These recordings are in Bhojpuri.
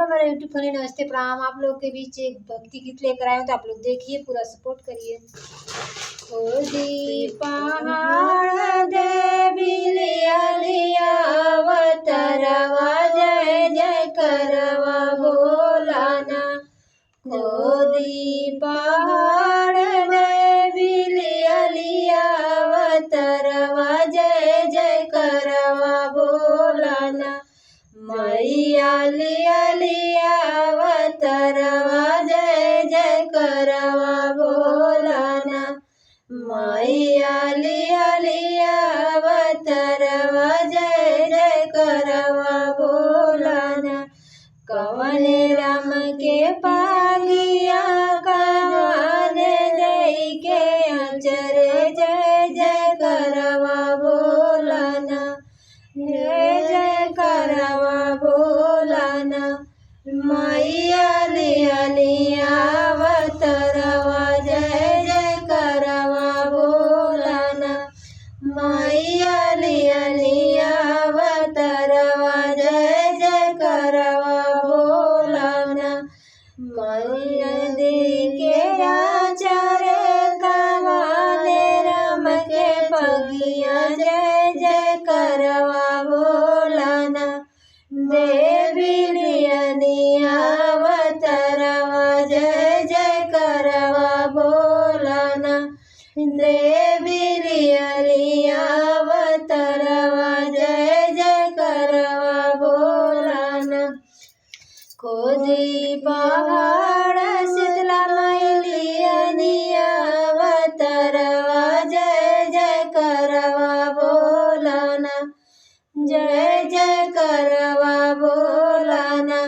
हेलो मेरा यूट्यूब फैमिली, नमस्ते प्रणाम। आप लोग के बीच एक भक्ति गीत लेकर आए हो, तो आप लोग देखिए, पूरा सपोर्ट करिए। खोदी पहाड़ देवी लिया लिया अवतरवा, जय जय करवा बोलाना। खोदी पहाड़ देवी लिया लिया अवतरवा, जय जय करवा बोलाना। मैया लिया लिया अवतरवा, जय जय करवा बोलाना। मैया लिया लिया अवतरवा, जय जय करवा बोलाना। कवन राम के पागिया कवन दई के अचरे, जय जय करवा बोलाना। जय जय करवा बोलाना। मैया लिया लिया अवतरवा, जय जय करवा बोलाना। मैया लिया लिया अवतरवा, जय जय करवा बोलाना। मैया दी के आचार्य कवाले राम के पगिया, जय जय करवा बोलाना। देवी लिया लिया अवतरवा, जय जय करवा बोलाना। देवी लिया लिया अवतरवा, जय जय करवा बोलाना। खोदी पहाड़ शीतला माई लिया लिया अवतरवा, जय जय करवा बोलाना। जय जय करवा बोलाना।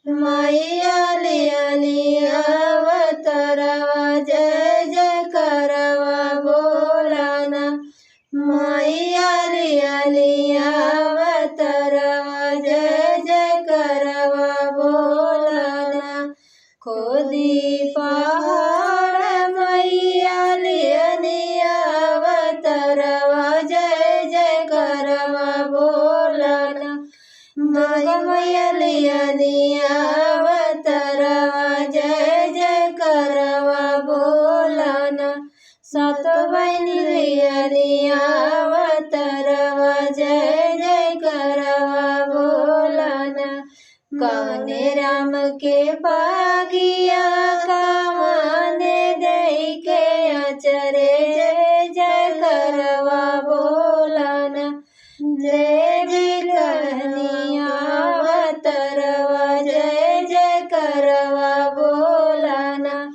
मैया लिया लिया अवतरवा, जय जय करवा बोलाना। मैया लिया लिया अवतरवा, जय जय करवा बोलाना। खोदी पहाड़ मैया लिया लिया अवतरवा, जय जय करवा बोलाना। मैया लिया लिया अवतरवा, जय जय करवा बोलाना। सात बहनी लिया लिया अवतरवा, जय जय करवा बोलाना। कवने राम के पागिया कवन दई के अचरे, जय जय करवा बोलाना। देवी कहनिया अवतरवा, जय जय करवा बोलाना।